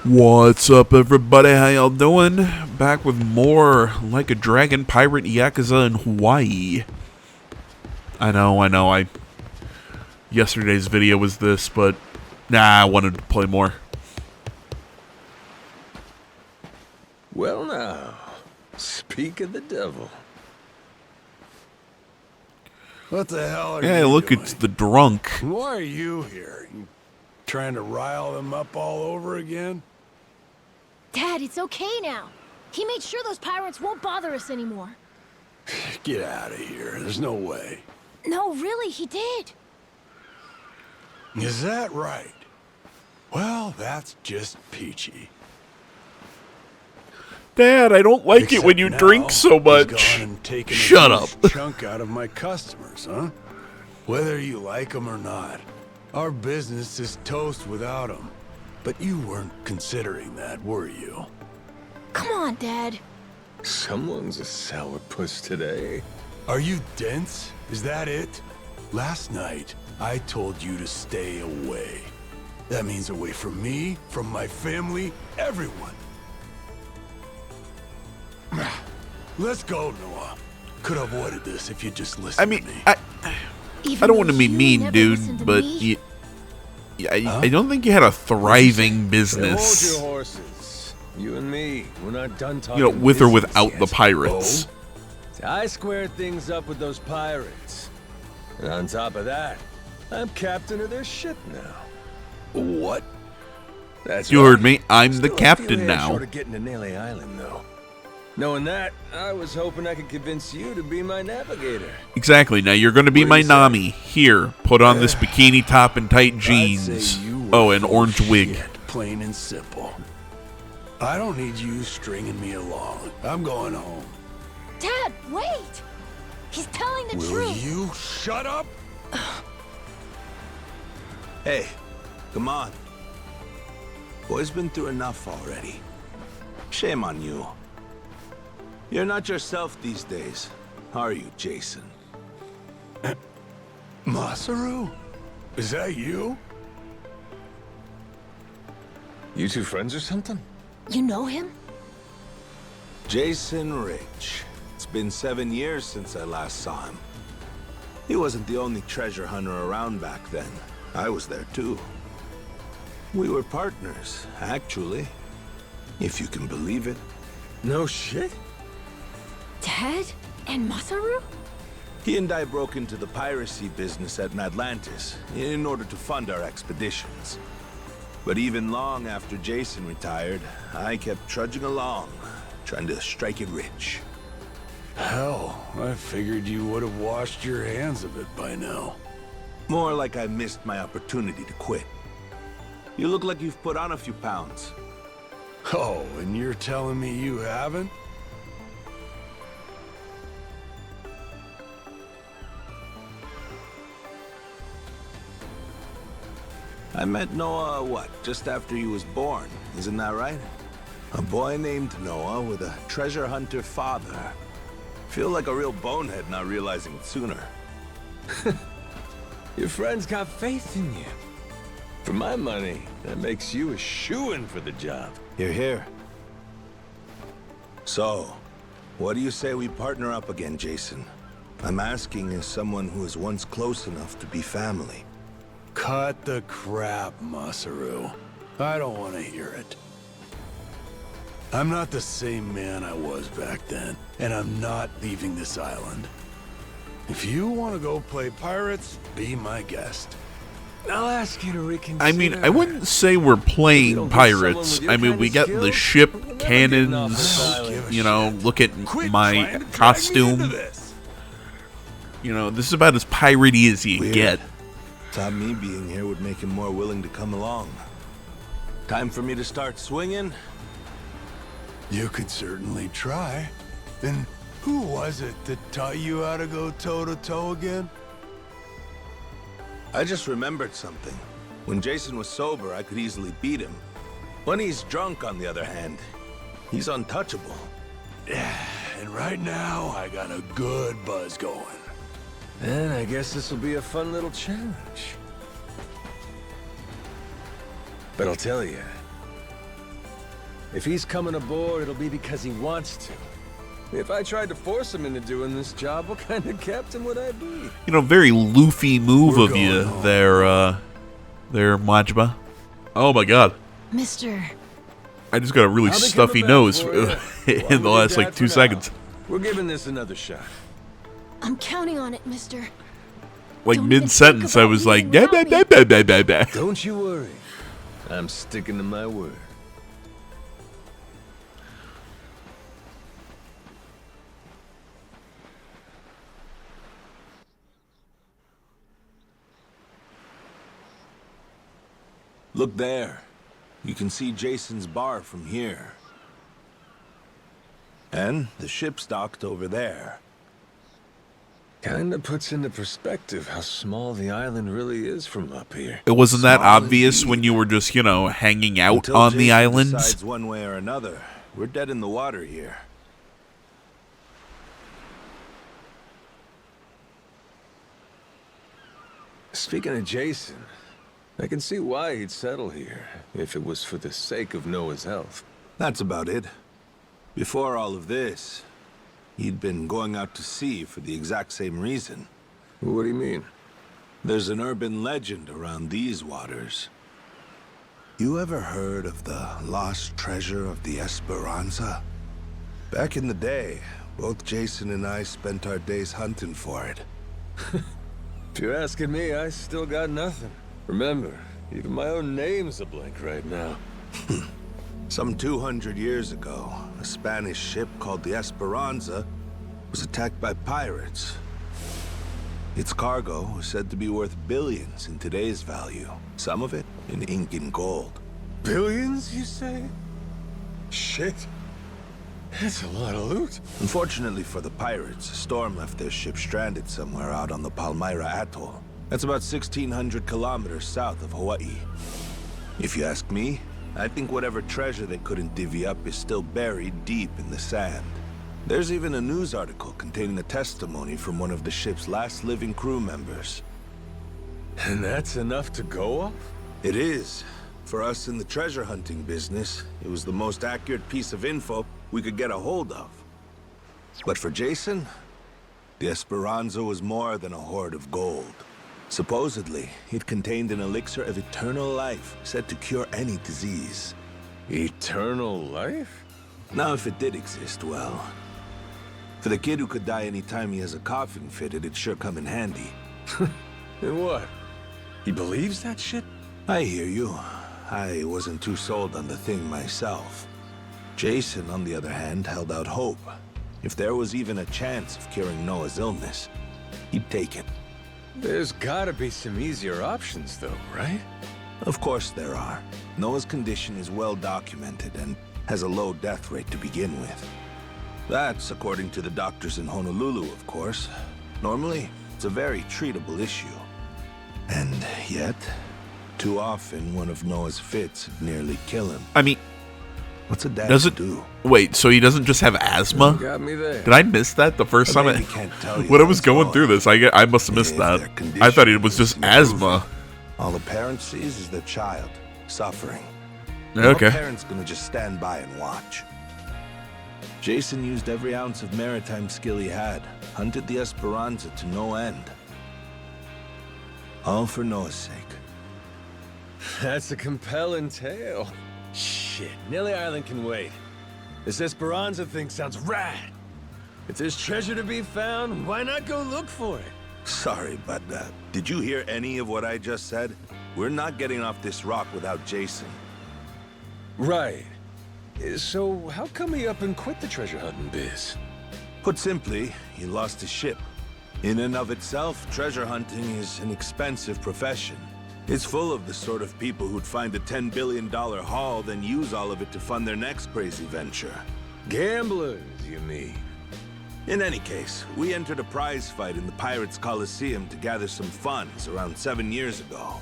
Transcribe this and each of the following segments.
What's up, everybody? How y'all doing? Back with more Like a Dragon Pirate Yakuza in Hawaii. I know. Yesterday's video was this, but I wanted to play more. Well, now, speak of the devil. What the hell are you Yeah, look, doing? it's the drunk. Why are you here? You trying to rile them up all over again? Dad, it's okay now. He made sure those pirates won't bother us anymore. Get out of here. There's no way. No, really, he did. Is that right? Well, that's just peachy. Dad, I don't like it when you Except drink now, so he's much. gone and taken a Shut up. huge chunk out of my customers, huh? Whether you like them or not, our business is toast without them. But you weren't considering that, were you? Come on, Dad. Someone's a sourpuss today. Are you dense? Is that it? Last night, I told you to stay away. That means away from me, from my family, everyone. Let's go, Noah. Could have avoided this if you just listened I mean, to me. I don't want to be you mean, never dude, listened to but me. I don't think you had a thriving Hold business. your horses. You and me, we're not done talking. You know, with or business without yet. the pirates. See, I squared things up with those pirates. And on top of that, I'm captain of their ship now. What? That's You right. heard me. I'm the Still a captain few hands now. short of getting to Nele Island, though. Knowing that, I was hoping I could convince you to be my navigator. Exactly. Now you're going to be What do my you say? Nami. Here, put on this bikini top and tight I'd jeans. say you were Oh, an full orange of wig. shit, plain and simple. I don't need you stringing me along. I'm going home. Dad, wait! He's telling the Will truth. you shut up? Hey, come on. Boy's been through enough already. Shame on you. You're not yourself these days, are you, Jason? Masaru? Is that you? You two friends or something? You know him? Jason Rich. It's been 7 years since I last saw him. He wasn't the only treasure hunter around back then. I was there too. We were partners, actually. If you can believe it. No shit? Dad? And Masaru? He and I broke into the piracy business at Atlantis in order to fund our expeditions. But even long after Jason retired, I kept trudging along, trying to strike it rich. Hell, I figured you would have washed your hands of it by now. More like I missed my opportunity to quit. You look like you've put on a few pounds. Oh, and you're telling me you haven't? I met Noah, what, just after he was born, isn't that right? A boy named Noah with a treasure hunter father. Feel like a real bonehead not realizing it sooner. Your friends got faith in you. For my money, that makes you a shoo-in for the job. You're here. So, what do you say we partner up again, Jason? I'm asking as someone who was once close enough to be family. Cut the crap, Masaru. I don't want to hear it. I'm not the same man I was back then, and I'm not leaving this island. If you want to go play pirates, be my guest. I'll ask you to reconsider. I mean, I wouldn't say we're playing pirates. I mean, we got the ship, cannons, you know, look at Quit my trying to drag me into costume. this. You know, this is about as piratey as you Weird. get. Thought me being here would make him more willing to come along. Time for me to start swinging? You could certainly try. And who was it that taught you how to go toe-to-toe again? I just remembered something. When Jason was sober, I could easily beat him. When he's drunk, on the other hand, he's untouchable. And right now, I got a good buzz going. Then I guess this will be a fun little challenge. But I'll tell you, If he's coming aboard, it'll be because he wants to. If I tried to force him into doing this job, what kind of captain would I be? You know, very Luffy move We're of you going home. there, Majima. Oh my god. Mister, I just got a really I'll be stuffy coming back nose for you. in the Along last, with like, Dad 2 for now. seconds. We're giving this another shot. I'm counting on it, mister. Like, Don't even mid-sentence, think I about was like, leaving without me. Don't you worry. I'm sticking to my word. Look there. You can see Jason's bar from here. And the ship's docked over there. Kinda puts into perspective how small the island really is from up here. It wasn't that Small obvious indeed. when you were just, you know, hanging out Until on the Jason islands. decides one way or another, we're dead in the water here. Speaking of Jason, I can see why he'd settle here, if it was for the sake of Noah's health. That's about it. Before all of this, he'd been going out to sea for the exact same reason. What do you mean? There's an urban legend around these waters. You ever heard of the lost treasure of the Esperanza? Back in the day, both Jason and I spent our days hunting for it. If you're asking me, I still got nothing. Remember, even my own name's a blank right now. Some 200 years ago, a Spanish ship called the Esperanza was attacked by pirates. Its cargo was said to be worth billions in today's value, some of it in ink and gold. Billions, you say? Shit. That's a lot of loot. Unfortunately for the pirates, a storm left their ship stranded somewhere out on the Palmyra Atoll. That's about 1,600 kilometers south of Hawaii. If you ask me, I think whatever treasure they couldn't divvy up is still buried deep in the sand. There's even a news article containing a testimony from one of the ship's last living crew members. And that's enough to go off? It is. For us in the treasure hunting business, it was the most accurate piece of info we could get a hold of. But for Jason, the Esperanza was more than a hoard of gold. Supposedly, it contained an elixir of eternal life, said to cure any disease. Eternal life? Now, if it did exist, well, for the kid who could die any time he has a coffin fitted, it'd sure come in handy. And what? He believes that shit? I hear you. I wasn't too sold on the thing myself. Jason, on the other hand, held out hope. If there was even a chance of curing Noah's illness, he'd take it. There's gotta be some easier options though, right? Of course there are. Noah's condition is well documented and has a low death rate to begin with. That's according to the doctors in Honolulu, of course. Normally, it's a very treatable issue. And yet, too often one of Noah's fits would nearly kill him. I mean, What's a dad does to it do? wait? So he doesn't just have asthma? Got me there. Did I miss that the first time? Maybe can't tell you When I was that's going all. through this, I must have missed If that. their condition I thought it was just isn't asthma. improving, all the parent sees is their child suffering. No Okay. parent's gonna just stand by and watch. Jason used every ounce of maritime skill he had, hunted the Esperanza to no end. All for Noah's sake. That's a compelling tale. Shit, Nelly Island can wait. This Esperanza thing sounds rad. If there's treasure to be found, why not go look for it? Sorry, but did you hear any of what I just said? We're not getting off this rock without Jason. Right. So how come he up and quit the treasure hunting biz? Put simply, he lost his ship. In and of itself, treasure hunting is an expensive profession. It's full of the sort of people who'd find a $10 billion haul, then use all of it to fund their next crazy venture. Gamblers, you mean? In any case, we entered a prize fight in the Pirates Coliseum to gather some funds around 7 years ago.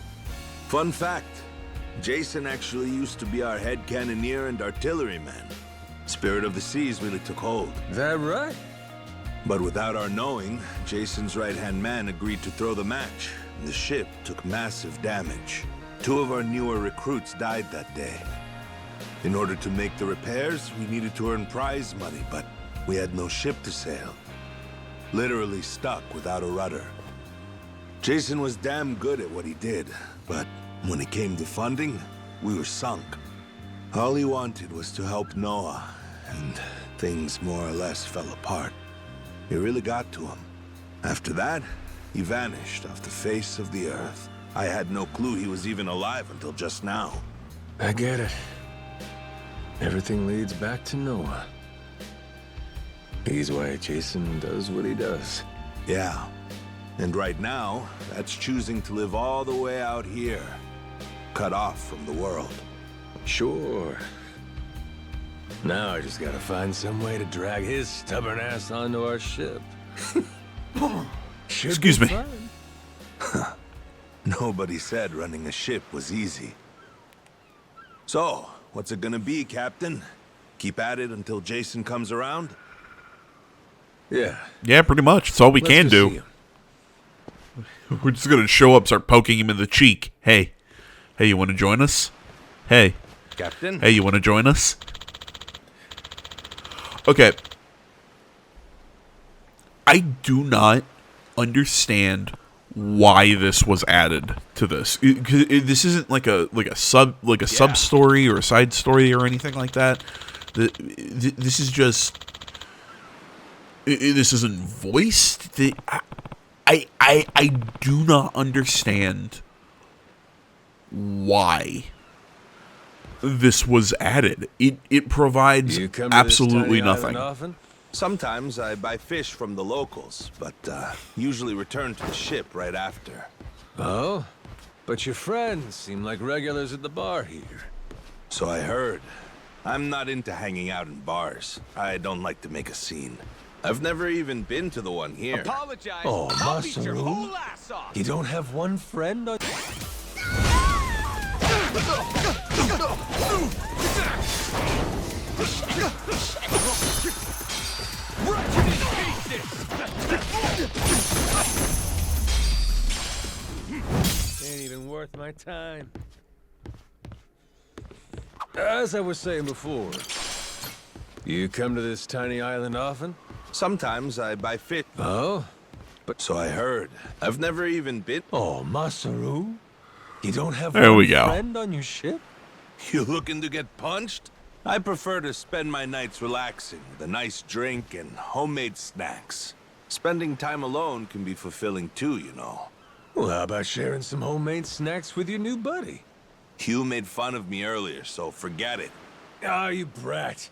Fun fact, Jason actually used to be our head cannoneer and artilleryman. Spirit of the Seas really took hold. That right? But without our knowing, Jason's right-hand man agreed to throw the match. And the ship took massive damage. 2 of our newer recruits died that day. In order to make the repairs, we needed to earn prize money, but we had no ship to sail. Literally stuck without a rudder. Jason was damn good at what he did, but when it came to funding, we were sunk. All he wanted was to help Noah, and things more or less fell apart. It really got to him. After that, he vanished off the face of the earth. I had no clue he was even alive until just now. I get it. Everything leads back to Noah. He's why Jason does what he does. Yeah. And right now, that's choosing to live all the way out here, cut off from the world. Sure. Now I just gotta find some way to drag his stubborn ass onto our ship. Excuse me. Nobody said running a ship was easy. So, what's it gonna be, Captain? Keep at it until Jason comes around? Yeah. Yeah, pretty much. It's all we can Let's go see do. him. We're just gonna show up, start poking him in the cheek. Hey, you want to join us? Hey, you want to join us? Okay. I do not understand why this was added to this. This isn't like a sub story or a side story or anything like that. This is just. This isn't voiced. I do not understand why this was added. It provides You come to absolutely this tiny nothing. island often? Sometimes I buy fish from the locals, but usually return to the ship right after. Oh? But your friends seem like regulars at the bar here. So I heard. I'm not into hanging out in bars. I don't like to make a scene. I've never even been to the one here. Apologize. Oh, I'll beat your Masaru. whole ass off. You don't have one friend on... Ain't even worth my time. As I was saying before, you come to this tiny island often? Sometimes I buy fish. Oh? So I heard. I've never even been. Oh, Masaru? You don't have There one we go. friend on your ship? You looking to get punched? I prefer to spend my nights relaxing with a nice drink and homemade snacks. Spending time alone can be fulfilling too, you know. Well, how about sharing some homemade snacks with your new buddy? You made fun of me earlier, so forget it. Ah, you brat.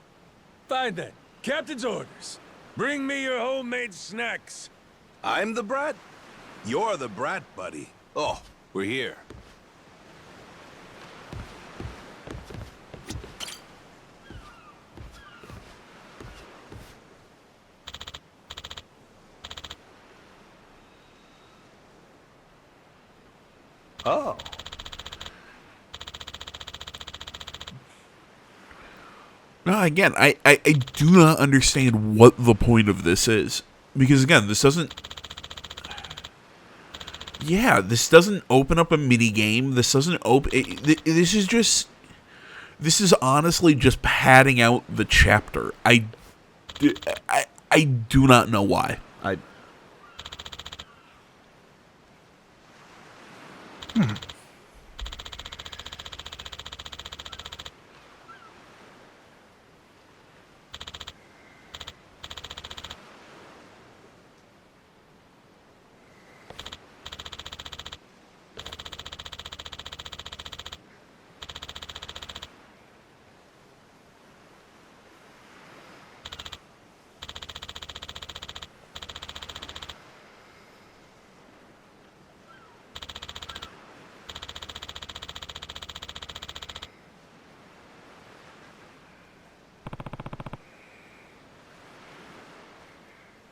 Fine then. Captain's orders. Bring me your homemade snacks. I'm the brat? You're the brat, buddy. Oh, we're here. Oh. No, again, I do not understand what the point of this is. Because, again, this doesn't... Yeah, this doesn't open up a mini-game. This doesn't open... This is just... This is honestly just padding out the chapter. I do not know why.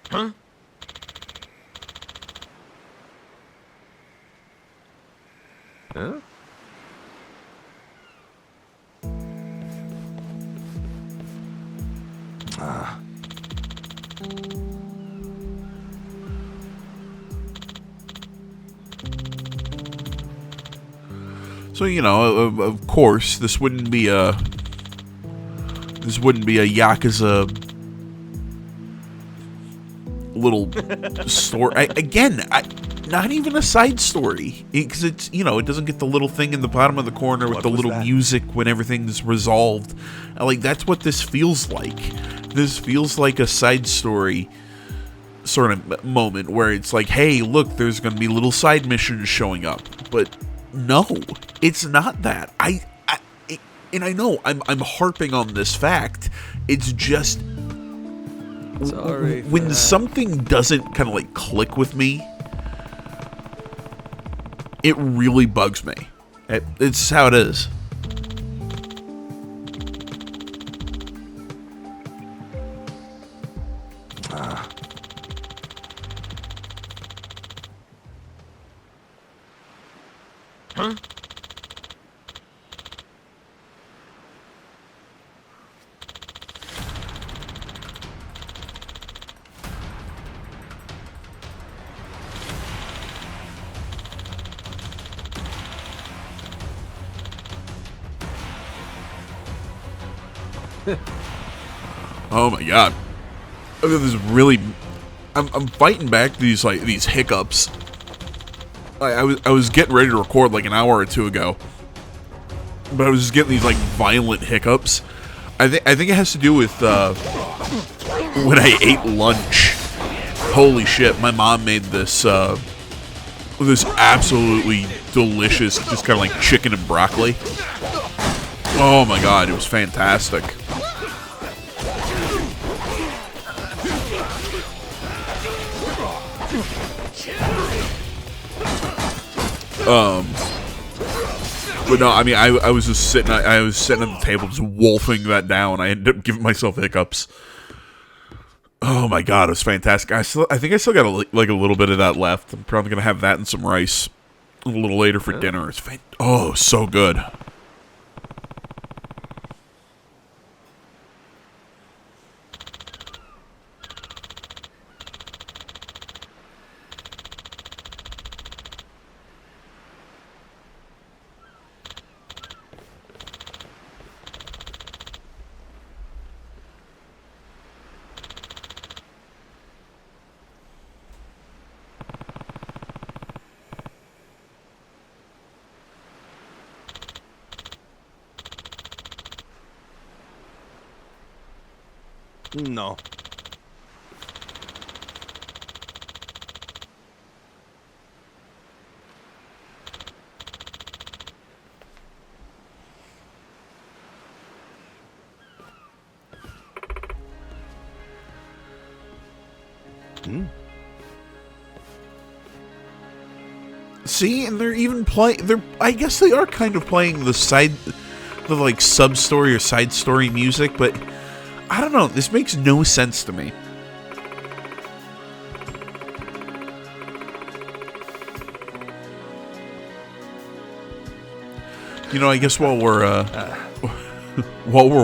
Huh? Huh? So, you know, of course, this wouldn't be a This wouldn't be a Yakuza little story. Not even a side story, because it's, you know, it doesn't get the little thing in the bottom of the corner with the little music when everything's resolved. Like, that's what this feels like. This feels like a side story sort of moment where it's like, hey, look, there's going to be little side missions showing up. But no, it's not that. And I know I'm harping on this fact. It's just Sorry. when something doesn't kind of like click with me, it really bugs me. It's how it is. Huh? Oh my god. This is really... I'm fighting back these hiccups. I was getting ready to record like an hour or two ago, but I was just getting these like violent hiccups. I think it has to do with when I ate lunch. Holy shit! My mom made this this absolutely delicious, just kind of like chicken and broccoli. Oh my god, it was fantastic. But no, I mean, I was just sitting. I was sitting at the table, just wolfing that down. I ended up giving myself hiccups. Oh my god, it was fantastic. I think I still got like a little bit of that left. I'm probably gonna have that and some rice a little later for dinner. It's so good. No. See, and they're even playing. I guess they are kind of playing the like sub story or side story music, but I don't know. This makes no sense to me. You know, I guess while we're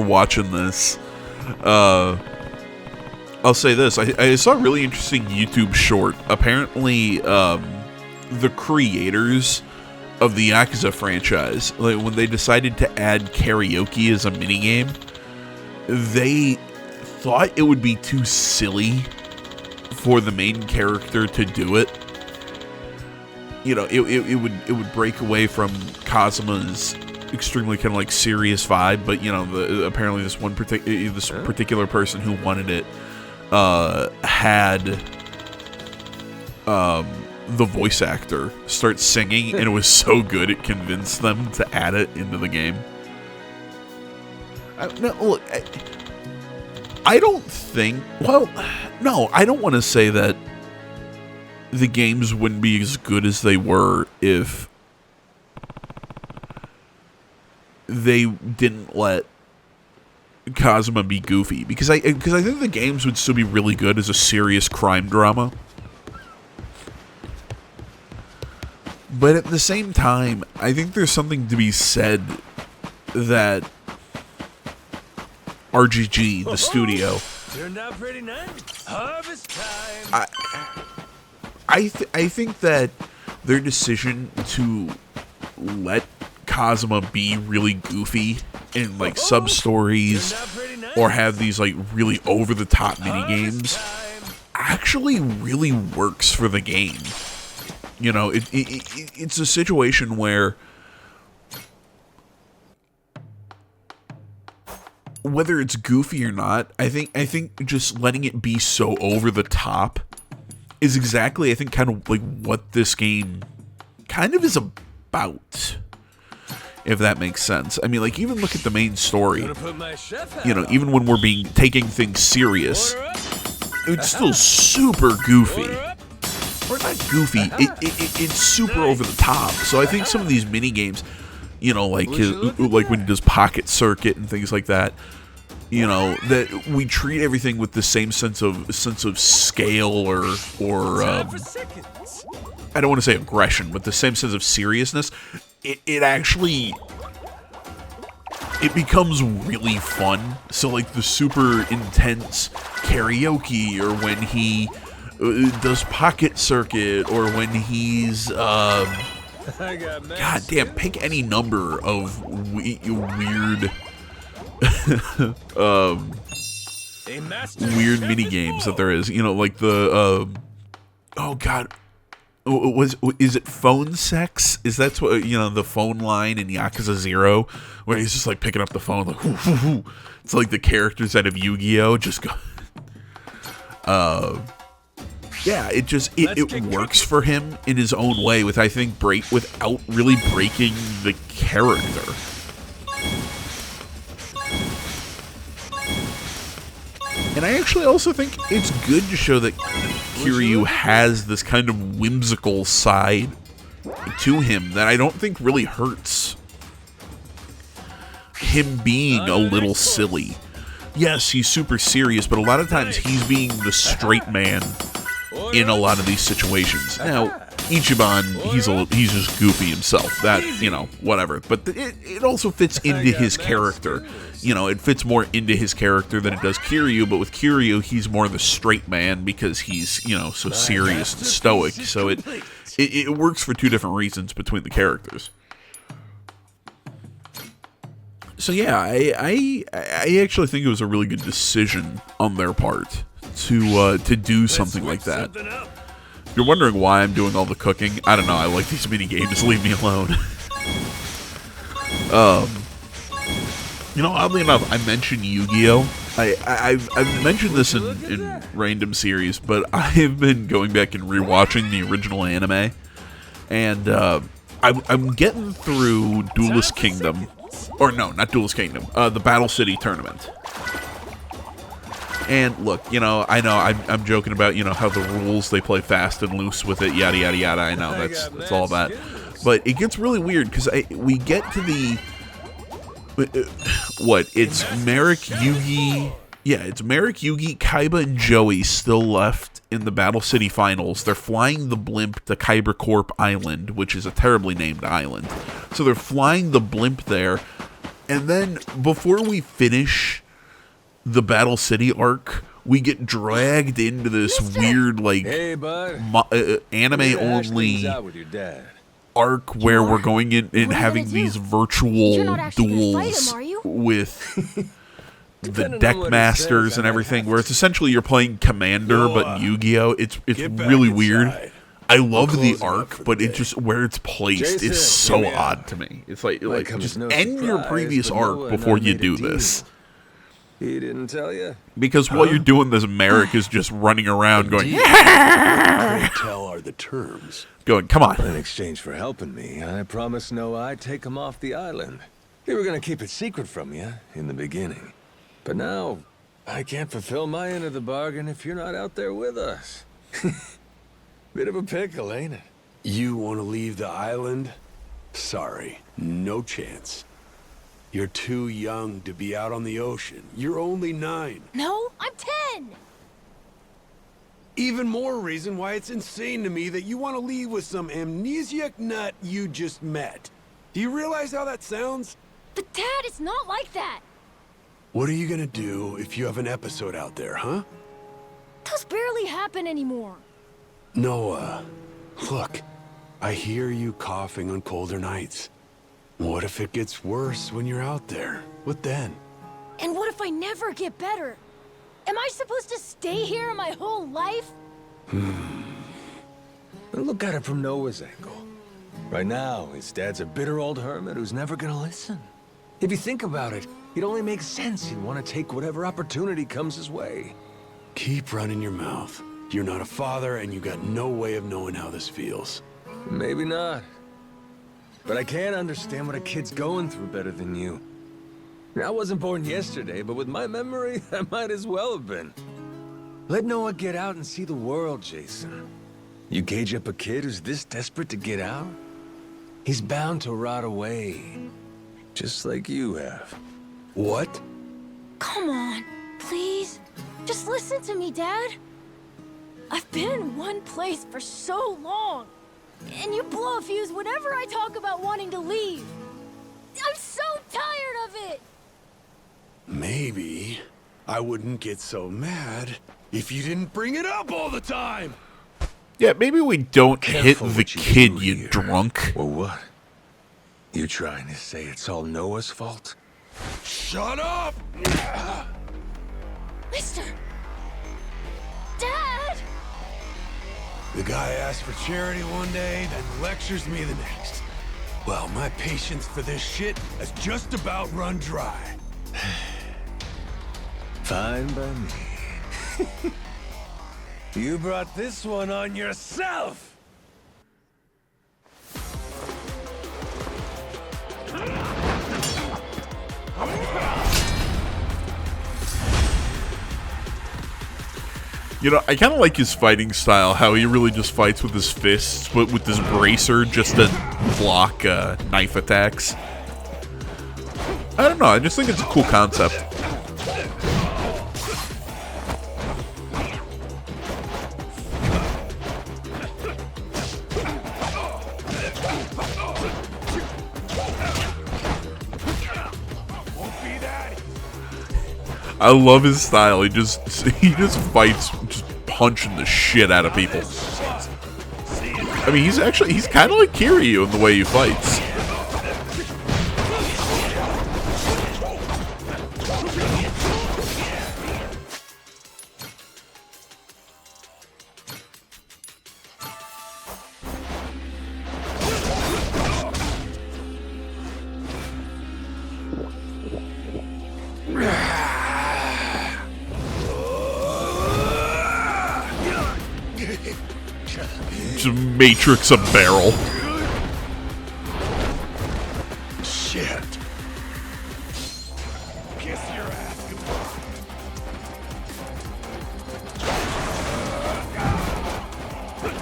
watching this, I'll say this: I saw a really interesting YouTube short. Apparently, the creators of the Yakuza franchise, like when they decided to add karaoke as a minigame, they thought it would be too silly for the main character to do it. You know, it would break away from Kazuma's extremely kind of like serious vibe. But you know, apparently this particular person who wanted it had the voice actor start singing, and it was so good it convinced them to add it into the game. I don't think... Well, no, I don't want to say that the games wouldn't be as good as they were if they didn't let Kazuma be goofy. Because I think the games would still be really good as a serious crime drama. But at the same time, I think there's something to be said that RGG, the studio, turned out pretty nice. Harvest time. I think that their decision to let Kazuma be really goofy in like sub stories or have these like really over the top mini games actually really works for the game. You know, it's a situation where whether it's goofy or not, I think just letting it be so over the top is exactly, I think, kind of like what this game kind of is about, if that makes sense. I mean, like, even look at the main story. You know, even when we're taking things serious, it's still super goofy. Or not goofy, it's super over the top. So I think some of these mini games, you know, like when he does Pocket Circuit and things like that, you know, that we treat everything with the same sense of scale or I don't want to say aggression, but the same sense of seriousness. It actually, it becomes really fun. So like the super intense karaoke, or when he does Pocket Circuit, or when he's God damn, pick any number of weird weird mini games that there is. You know, like the oh god, is it phone sex? Is that what, you know, the phone line in Yakuza 0, where he's just like picking up the phone like whoo, whoo, whoo. It's like the characters out of Yu-Gi-Oh just go yeah, it works for him in his own way, with, I think, without really breaking the character. And I actually also think it's good to show that Kiryu has this kind of whimsical side to him that I don't think really hurts him being a little silly. Yes, he's super serious, but a lot of times he's being the straight man in a lot of these situations. Now, Ichiban, he's just goofy himself. That, you know, whatever. But it also fits into his character. You know, it fits more into his character than it does Kiryu. But with Kiryu, he's more the straight man because he's, you know, so serious and stoic. So it works for two different reasons between the characters. So yeah, I actually think it was a really good decision on their part to do something like that. If you're wondering why I'm doing all the cooking, I don't know. I like these mini games. Leave me alone. You know, oddly enough, I mentioned Yu-Gi-Oh. I've mentioned this in random series, but I've been going back and rewatching the original anime, and I'm getting through Duelist Kingdom, or no, not Duelist Kingdom, the Battle City tournament. And look, you know, I know I'm joking about, you know, how the rules, they play fast and loose with it, yada yada yada. I know that's all that, but it gets really weird because we get to the it's Merrick, Yugi. Yeah, it's Merrick, Yugi, Kaiba, and Joey still left in the Battle City finals. They're flying the blimp to Kyber Corp Island, which is a terribly named island. So they're flying the blimp there, and then before we finish the Battle City arc, we get dragged into this weird, like, anime-only arc where we're going in and having these virtual duels with the deck masters and everything, where it's essentially you're playing Commander but in Yu-Gi-Oh. It's really weird. I love the arc, but it just, where it's placed is so odd to me. It's like just end your previous arc before you do this. He didn't tell you? Because while you're doing this, Merrick is just running around going, tell are the terms. Going, come on. In exchange for helping me, I promised Noah I'd take him off the island. We were going to keep it secret from you in the beginning. But now, I can't fulfill my end of the bargain if you're not out there with us. Bit of a pickle, ain't it? You want to leave the island? Sorry, no chance. You're too young to be out on the ocean. You're only 9. No, I'm 10! Even more reason why it's insane to me that you want to leave with some amnesiac nut you just met. Do you realize how that sounds? But Dad, it's not like that! What are you gonna do if you have an episode out there, huh? Those barely happen anymore. Noah, look, I hear you coughing on colder nights. What if it gets worse when you're out there? What then? And what if I never get better? Am I supposed to stay here my whole life? Look at it from Noah's angle. Right now, his dad's a bitter old hermit who's never gonna listen. If you think about it, it only makes sense he'd want to take whatever opportunity comes his way. Keep running your mouth. You're not a father, and you got no way of knowing how this feels. Maybe not. But I can't understand what a kid's going through better than you. I wasn't born yesterday, but with my memory, I might as well have been. Let Noah get out and see the world, Jason. You cage up a kid who's this desperate to get out? He's bound to rot away. Just like you have. What? Come on, please. Just listen to me, Dad. I've been in one place for so long. And you blow a fuse whenever I talk about wanting to leave. I'm so tired of it! Maybe I wouldn't get so mad if you didn't bring it up all the time! Yeah, maybe we don't Careful hit the what you kid, do you here. drunk. Or what? You trying to say it's all Noah's fault? Shut up! Mister! Dad! The guy asks for charity one day, then lectures me the next. Well, my patience for this shit has just about run dry. Fine by me. You brought this one on yourself! You know, I kind of like his fighting style, how he really just fights with his fists, but with this bracer just to block knife attacks. I don't know, I just think it's a cool concept. I love his style. He just fights just punching the shit out of people. I mean, he's kind of like Kiryu in the way he fights. To matrix a barrel. Shit. Kiss your ass goodbye.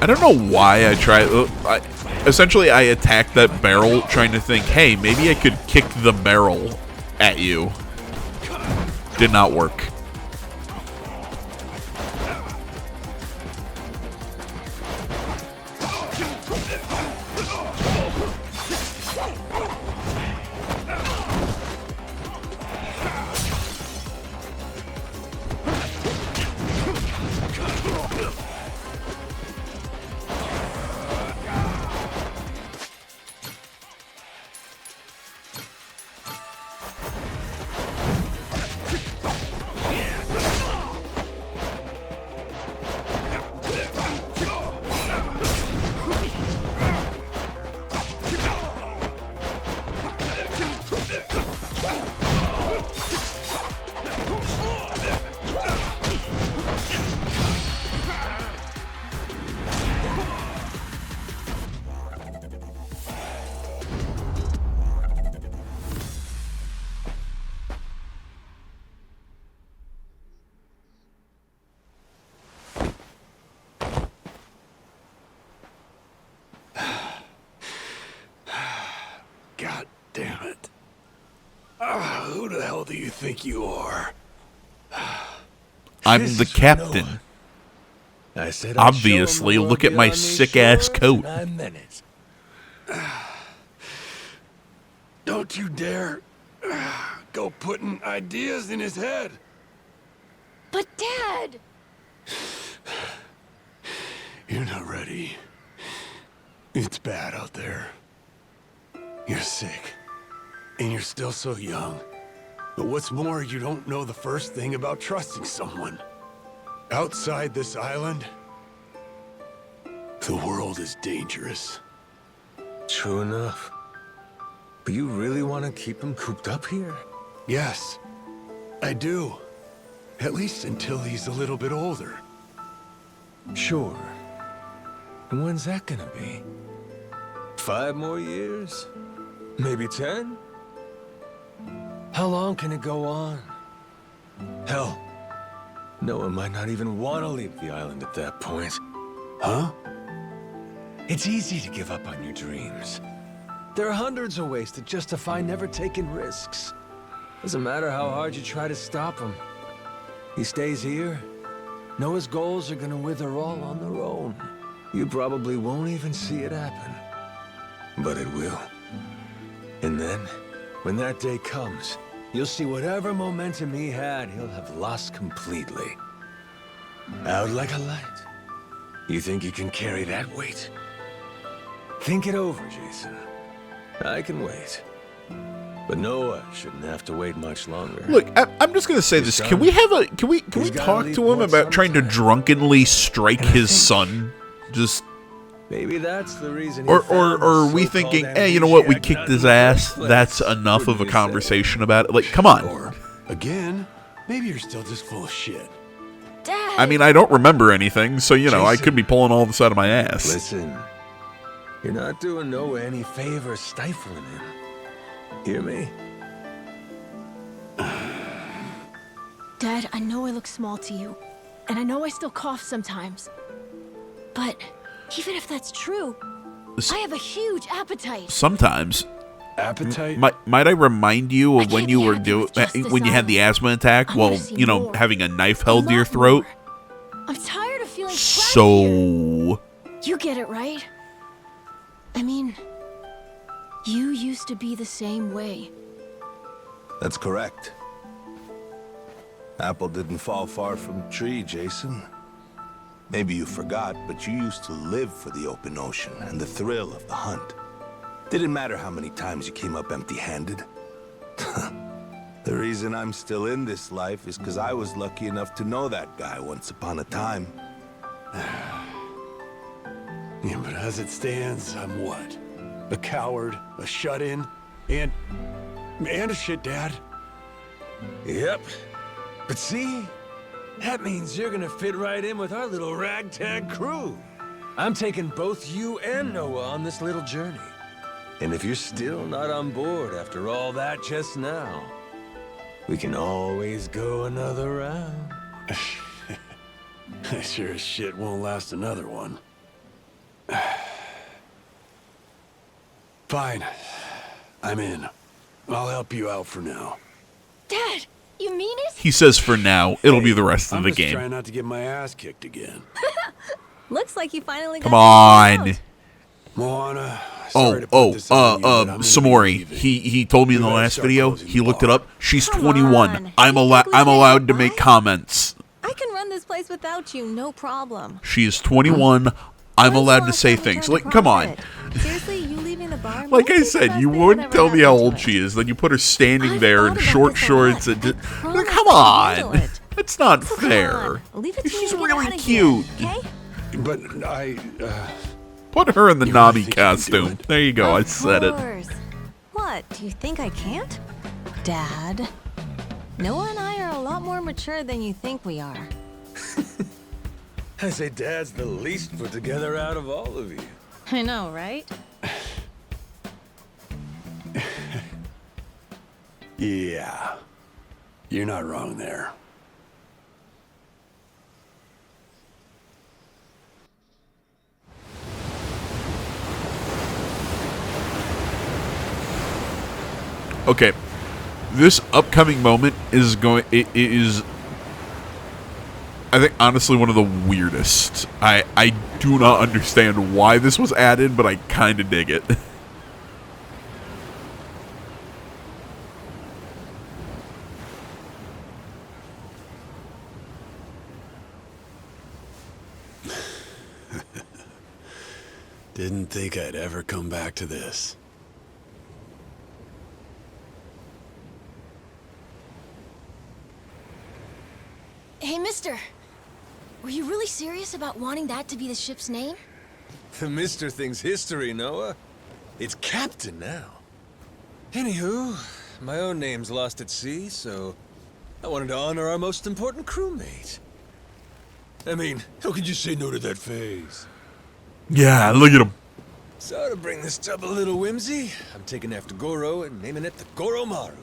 I don't know why I tried. Essentially, I attacked that barrel trying to think, hey, maybe I could kick the barrel at you. Did not work. God damn it. Who the hell do you think you are? I'm This the is for captain. Noah. I said I'd Obviously, show him the look world at my beyond these sick-ass shores, coat. and I meant it. Don't you dare go putting ideas in his head. But Dad! You're not ready. It's bad out there. You're sick. And you're still so young. But what's more, you don't know the first thing about trusting someone. Outside this island, the world is dangerous. True enough. But you really want to keep him cooped up here? Yes, I do. At least until he's a little bit older. Sure. And when's that gonna be? 5 more years? Maybe 10? How long can it go on? Hell, Noah might not even want to leave the island at that point. Huh? It's easy to give up on your dreams. There are hundreds of ways to justify never taking risks. Doesn't matter how hard you try to stop him. He stays here. Noah's goals are gonna wither all on their own. You probably won't even see it happen. But it will. And then, when that day comes, you'll see whatever momentum he had, he'll have lost completely. Out like a light. You think you can carry that weight? Think it over, Jason. I can wait. But Noah shouldn't have to wait much longer. Look, I'm just gonna say this. Can we talk to him about trying to drunkenly strike his son? Just maybe that's the reason. Or are we thinking, hey, you know what? We kicked his ass. That's enough of a conversation about it. Like, come on. Or, again, maybe you're still just full of shit. Dad! I mean, I don't remember anything, so, you know, I could be pulling all this out of my ass. Listen, you're not doing Noah any favors stifling him. Hear me? Dad, I know I look small to you, and I know I still cough sometimes. But even if that's true, I have a huge appetite. Sometimes. Appetite? Might I remind you of when you were when you had the asthma attack? Well, you know, more. having a knife held to your throat. I'm tired of feeling trapped So here. You get it, right? I mean, you used to be the same way. That's correct. Apple didn't fall far from the tree, Jason. Maybe you forgot, but you used to live for the open ocean and the thrill of the hunt. Didn't matter how many times you came up empty-handed. The reason I'm still in this life is because I was lucky enough to know that guy once upon a time. Yeah, but as it stands, I'm what? A coward, a shut-in, and a shit dad. Yep. But see, that means you're gonna fit right in with our little ragtag crew. I'm taking both you and Noah on this little journey. And if you're still not on board after all that just now, we can always go another round. I sure as shit won't last another one. Fine. I'm in. I'll help you out for now. Dad, you mean it? he says for now, it'll be the rest of I'm the just game. trying not to get my ass kicked again. Looks like you finally got Come on. Moana. Sorry to put this on you, but I'm gonna be Samori. leaving. He told me in the You better last start video. closing He the looked it bar. up. She's Come 21. on. I'm You think I'm we allowed to can make lie? comments. I can run this place without you, no problem. She is 21. I'm When's the allowed to last say time we things. turned a Like, come on. profit? Seriously, you leaving the bar? Like might I be the said, best you thing that wouldn't ever tell me how happened to old us. she is. Then you put her standing I've there in thought about short this a shorts. lot. And I like, promise come I can handle on. it. That's not So come fair. on, leave it to She's me to get really out of cute. Here, okay? But I, Put her in the You really Nabi think you can do costume. it? There you go. I Of said it. course. What? Do you think I can't? Dad, Noah and I are a lot more mature than you think we are. I say Dad's the least put together out of all of you. I know, right? yeah. You're not wrong there. Okay. This upcoming moment is going. It is. I think honestly one of the weirdest. I do not understand why this was added, but I kind of dig it. Didn't think I'd ever come back to this. Hey, mister. Were you really serious about wanting that to be the ship's name? The Mister thing's history, Noah. It's Captain now. Anywho, my own name's lost at sea, so I wanted to honor our most important crewmate. I mean, how could you say no to that phase? Yeah, look at him. So to bring this tub a little whimsy, I'm taking after Goro and naming it the Goromaru.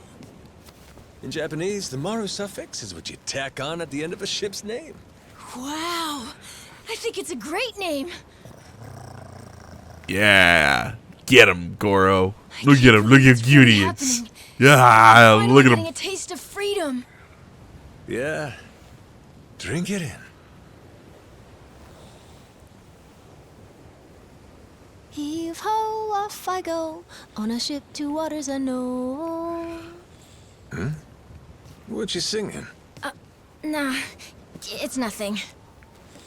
In Japanese, the Maru suffix is what you tack on at the end of a ship's name. Wow. I think it's a great name. Yeah. Get him, Goro. Look at him. Look how cute he is. Happening. Yeah, Finally look at getting him. a taste of freedom. Yeah. Drink it in. Heave ho, off I go on a ship to waters unknown. What you singing? Nah, it's nothing.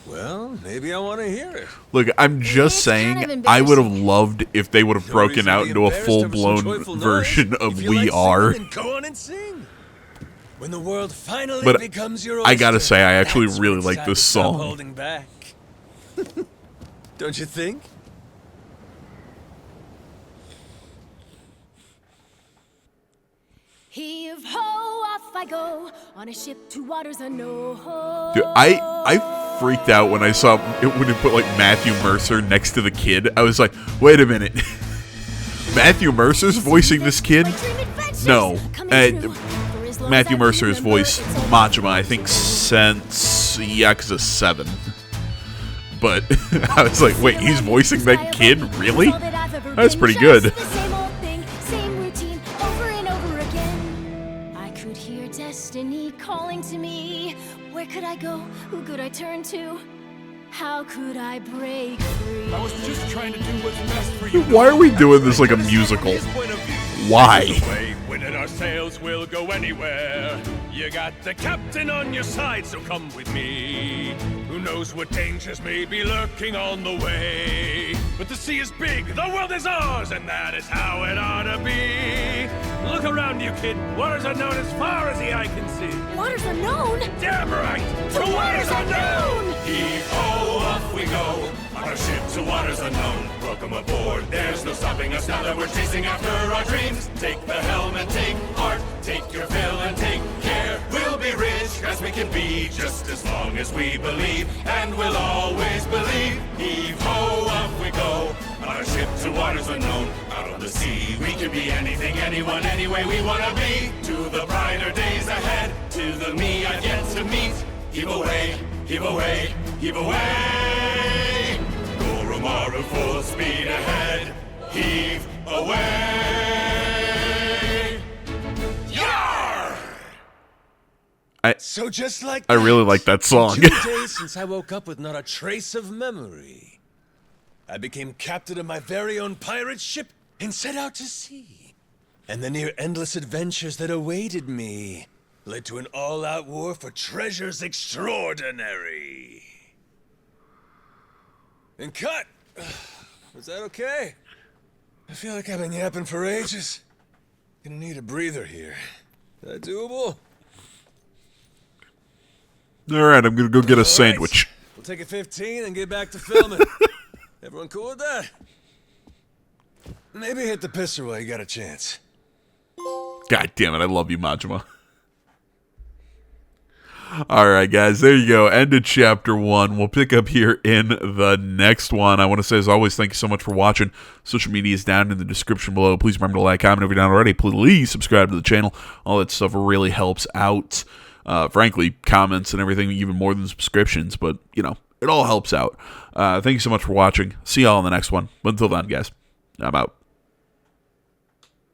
Well, maybe I want to hear it. Look, I'm just It's saying, kind of I would have embarrassing. loved if they would have No broken reason to out be into a embarrassed over some full-blown joyful noise. version of If you We like Are. singing, then go on and sing. When the world finally But becomes your I gotta oyster, say, I actually that's really when it's like time this to stop song. Holding back. Don't you think? Heave ho, off I go on a ship to waters unknown. Dude, I freaked out when I saw it when it put like Matthew Mercer next to the kid. I was like, wait a minute. Matthew Mercer's voicing this kid? No. Matthew Mercer has voiced Majima, I think, since Yakuza 7. But I was like, wait, he's voicing that kid? Really? That's pretty good. The same old thing, same routine, over and over again. I could hear destiny calling to me. Where could I go? Who could I turn to? How could I break free? I was just trying to do what's best for you. Why are we doing this like a musical? Why? When our sails will go anywhere. You got the captain on your side, so come with me. Who knows what dangers may be lurking on the way? But the sea is big, the world is ours, and that is how it ought to be. Look around you, kid. Waters unknown as far as the eye can see. Waters unknown? Damn right! To waters unknown! Heave-ho, off we go, on our ship to waters unknown. Welcome aboard, there's no stopping us now that we're chasing after our dreams. Take the helm and take heart, take your fill and take care. We'll be rich as we can be, just as long as we believe, and we'll always believe. Heave-ho, off we go, on our ship to waters unknown. Out on the sea, we can be anything, anyone, any way we wanna be. To the brighter days ahead, to the me I've yet to meet. Heave away, heave away, heave away. Goromaru full speed ahead. Heave away. Yar! So just like I really like that song. 2 days since I woke up with not a trace of memory. I became captain of my very own pirate ship and set out to sea. And the near endless adventures that awaited me led to an all-out war for treasures extraordinary. And cut! Was that okay? I feel like I've been yapping for ages. Gonna need a breather here. Is that doable? Alright, I'm gonna go get a All right. sandwich. We'll take a 15 and get back to filming. Everyone cool with that? Maybe hit the pisser while you got a chance. God damn it, I love you, Majima. Alright, guys, there you go. End of chapter 1. We'll pick up here in the next one. I want to say, as always, thank you so much for watching. Social media is down in the description below. Please remember to like, comment if you're not already. Please subscribe to the channel. All that stuff really helps out. Frankly, comments and everything, even more than subscriptions. But, you know, it all helps out. Thank you so much for watching. See y'all in the next one. But until then, guys, I'm out.